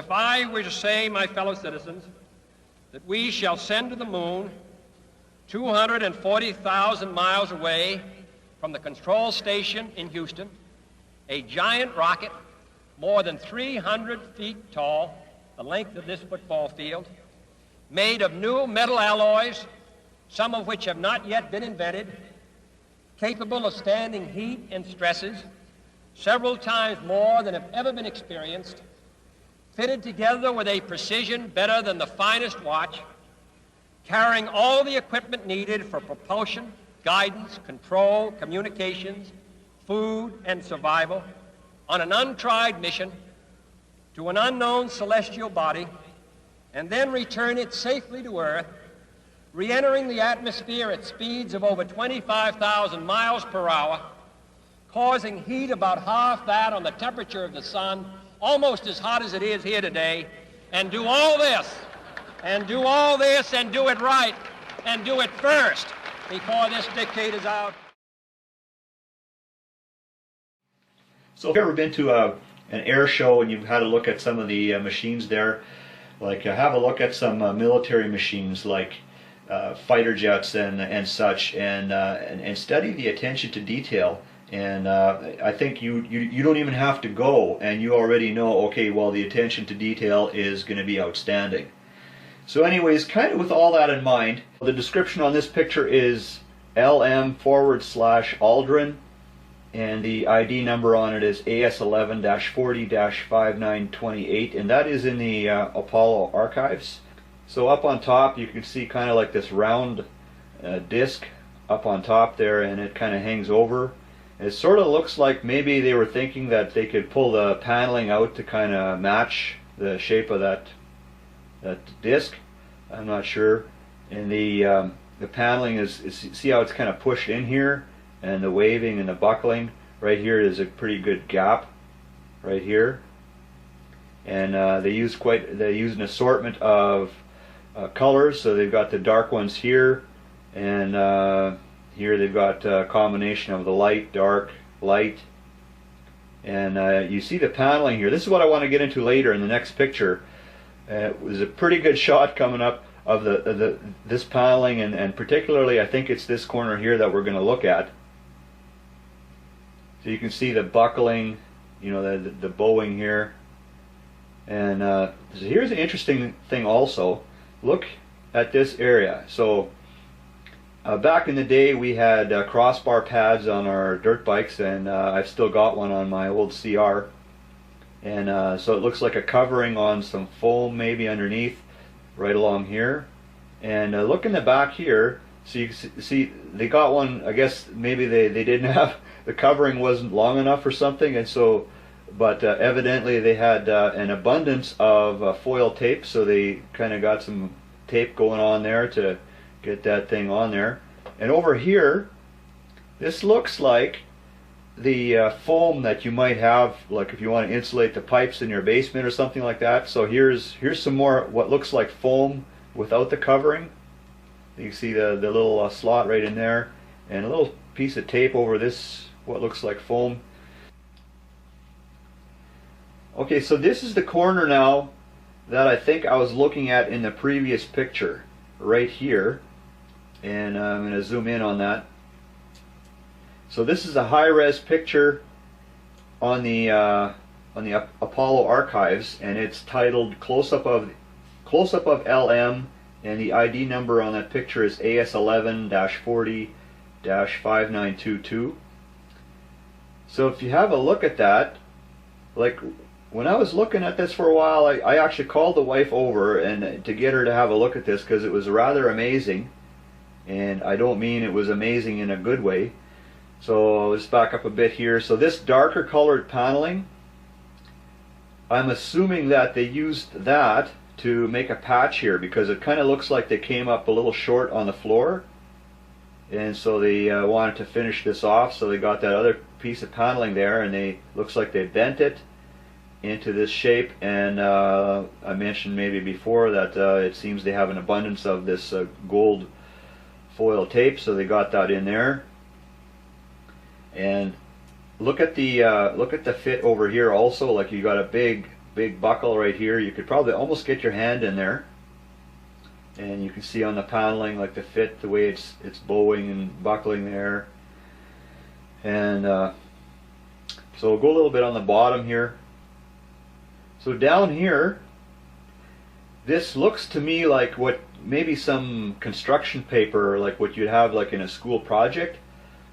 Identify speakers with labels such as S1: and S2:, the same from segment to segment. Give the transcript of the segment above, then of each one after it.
S1: If I were to say, my fellow citizens, that we shall send to the moon 240,000 miles away from the control station in Houston, a giant rocket more than 300 feet tall, the length of this football field, made of new metal alloys, some of which have not yet been invented, capable of standing heat and stresses several times more than have ever been experienced, fitted together with a precision better than the finest watch, carrying all the equipment needed for propulsion, guidance, control, communications, food, and survival, on an untried mission to an unknown celestial body, and then return it safely to Earth, re-entering the atmosphere at speeds of over 25,000 miles per hour, causing heat about half that on the temperature of the sun, almost as hot as it is here today, and do all this, and do it right, and do it first before this decade is out.
S2: So if you've ever been to an air show and you've had a look at some of the machines there, like have a look at some military machines like fighter jets and such, and study the attention to detail. And I think you don't even have to go, and you already know, okay, well, the attention to detail is going to be outstanding. So anyways, kind of with all that in mind, the description on this picture is LM/Aldrin, and the ID number on it is AS11-40-5928, and that is in the Apollo archives. So up on top you can see kind of like this round disc up on top there, and it kind of hangs over. It sort of looks like maybe they were thinking that they could pull the paneling out to kind of match the shape of that disc. I'm not sure. And the paneling is see how it's kind of pushed in here, and the waving and the buckling right here is a pretty good gap right here. And they use an assortment of colors. So they've got the dark ones here, and here they've got a combination of the light, dark, light, and you see the paneling here. This is what I want to get into later in the next picture. It was a pretty good shot coming up of this paneling, and particularly I think it's this corner here that we're going to look at. So you can see the buckling, you know, the bowing here. And so here's an interesting thing also. Look at this area. So back in the day we had crossbar pads on our dirt bikes, and I've still got one on my old CR. And so it looks like a covering on some foam maybe underneath right along here. And look in the back here, so you can see they got one. I guess maybe they didn't have, the covering wasn't long enough or something, and so, but evidently they had an abundance of foil tape, so they kind of got some tape going on there to get that thing on there. And over here, this looks like the foam that you might have, like if you want to insulate the pipes in your basement or something like that. So here's some more what looks like foam without the covering. You can see the little slot right in there, and a little piece of tape over this what looks like foam. Okay, so this is the corner now that I think I was looking at in the previous picture right here, and I'm going to zoom in on that. So this is a high-res picture on the Apollo archives, and it's titled Close-up of LM, and the ID number on that picture is AS11-40-5922. So if you have a look at that, like when I was looking at this for a while, I actually called the wife over and to get her to have a look at this, because it was rather amazing, and I don't mean it was amazing in a good way. So let's back up a bit here. So this darker colored paneling, I'm assuming that they used that to make a patch here, because it kind of looks like they came up a little short on the floor, and so they wanted to finish this off, so they got that other piece of paneling there, and they looks like they bent it into this shape. And I mentioned maybe before that it seems they have an abundance of this gold foil tape, so they got that in there. And look at the fit over here also. Like you got a big big buckle right here. You could probably almost get your hand in there, and you can see on the paneling like the fit, the way it's bowing and buckling there. And so we'll go a little bit on the bottom here. So down here, this looks to me like what maybe some construction paper, like what you'd have like in a school project.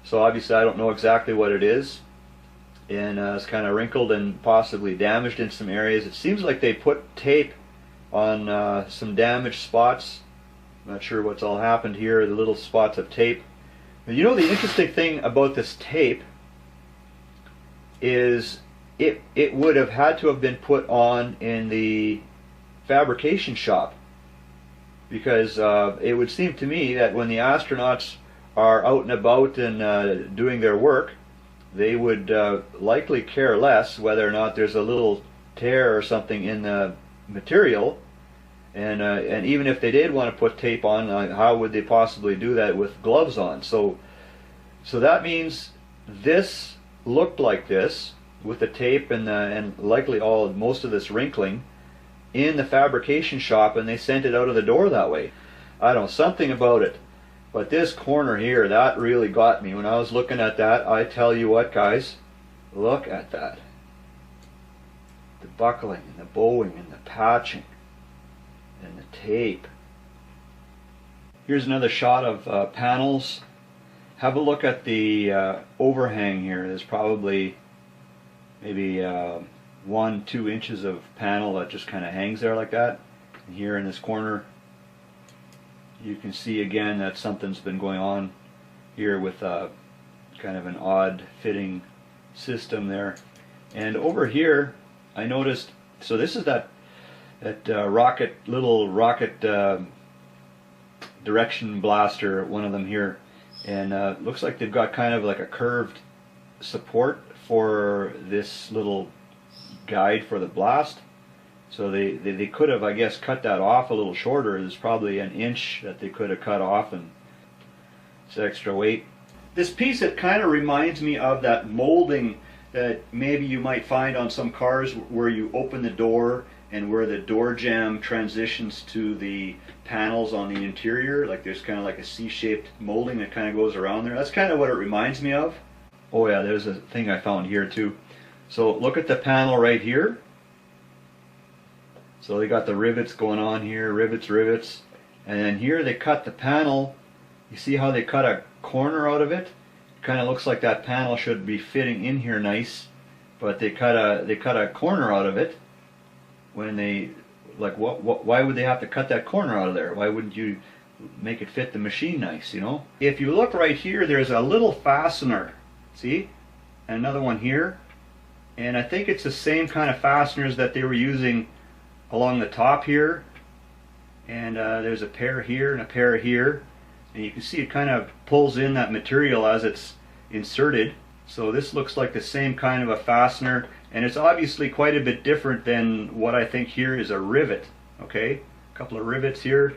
S2: So obviously I don't know exactly what it is, and it's kind of wrinkled and possibly damaged in some areas. It seems like they put tape on some damaged spots. I'm not sure what's all happened here, the little spots of tape. But you know, the interesting thing about this tape is it would have had to have been put on in the fabrication shop, because it would seem to me that when the astronauts are out and about and doing their work, they would likely care less whether or not there's a little tear or something in the material, and even if they did want to put tape on, how would they possibly do that with gloves on? So that means this looked like this with the tape and likely most of this wrinkling in the fabrication shop, and they sent it out of the door that way. I don't know, something about it. But this corner here, that really got me. When I was looking at that, I tell you what, guys, look at that. The buckling and the bowing and the patching and the tape. Here's another shot of panels. Have a look at the overhang here. There's probably maybe 1-2 inches of panel that just kind of hangs there like that. And here in this corner, you can see again that something's been going on here with kind of an odd fitting system there. And over here I noticed, so this is that little rocket direction blaster, one of them here, and looks like they've got kind of like a curved support for this little guide for the blast. So they could have, I guess, cut that off a little shorter. There's probably an inch that they could have cut off, and it's extra weight. This piece, it kind of reminds me of that molding that maybe you might find on some cars where you open the door and where the door jamb transitions to the panels on the interior. Like there's kind of like a C-shaped molding that kind of goes around there. That's kind of what it reminds me of. Oh yeah, there's a thing I found here too. So look at the panel right here. So they got the rivets going on here, rivets, and then here they cut the panel. You see how they cut a corner out of it? Kind of looks like that panel should be fitting in here nice, but they cut a corner out of it. When they, like, why would they have to cut that corner out of there? Why wouldn't you make it fit the machine nice, you know? If you look right here, there's a little fastener, see? And another one here, and I think it's the same kind of fasteners that they were using along the top here, and there's a pair here and a pair here, and you can see it kind of pulls in that material as it's inserted. So this looks like the same kind of a fastener, and it's obviously quite a bit different than what I think here is a rivet. Okay, a couple of rivets here,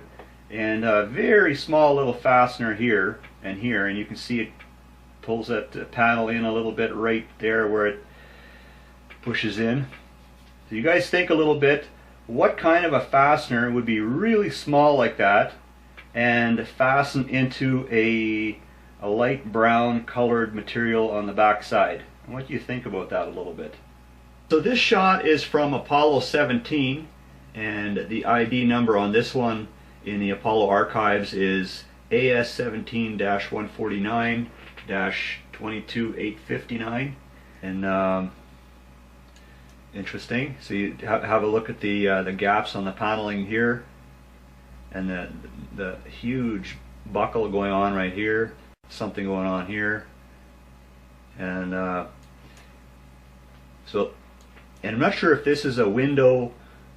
S2: and a very small little fastener here, and you can see it pulls that panel in a little bit right there where it pushes in. So you guys think a little bit, what kind of a fastener would be really small like that and fasten into a light brown colored material on the back side? And what do you think about that a little bit? So this shot is from Apollo 17, and the ID number on this one in the Apollo archives is AS17-149-22859. And interesting. So you have a look at the gaps on the paneling here, and the huge buckle going on right here, something going on here, and and I'm not sure if this is a window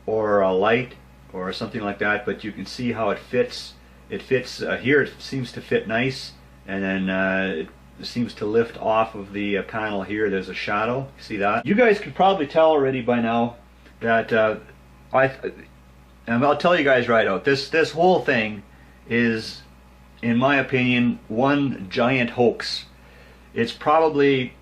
S2: or a light or something like that, but you can see how it fits. It fits here. It seems to fit nice, and then it seems to lift off of the panel here. There's a shadow. See that? You guys could probably tell already by now that and I'll tell you guys right out, this whole thing is, in my opinion, one giant hoax. It's probably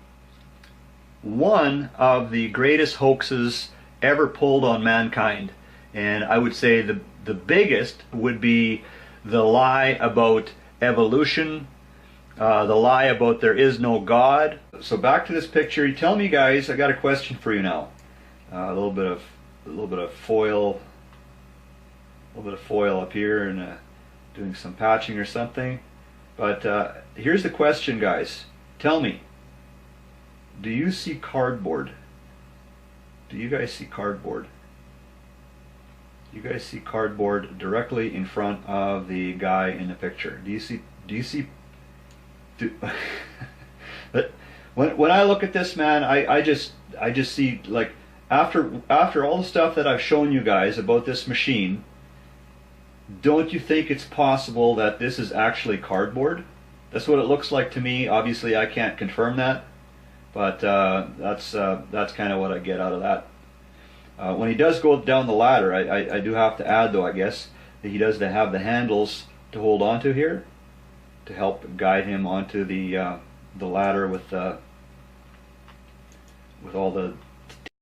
S2: one of the greatest hoaxes ever pulled on mankind. And I would say the biggest would be the lie about evolution, the lie about there is no God. So back to this picture. You tell me, guys, I got a question for you now. A little bit of foil up here, and doing some patching or something. But here's the question, guys. Tell me, do you see cardboard? Do you guys see cardboard? You guys see cardboard directly in front of the guy in the picture? But when I look at this, man, I just see, like, after all the stuff that I've shown you guys about this machine, don't you think it's possible that this is actually cardboard? That's what it looks like to me. Obviously I can't confirm that, but that's kind of what I get out of that. When he does go down the ladder, I do have to add, though, I guess, that he does have the handles to hold onto here to help guide him onto the ladder with all the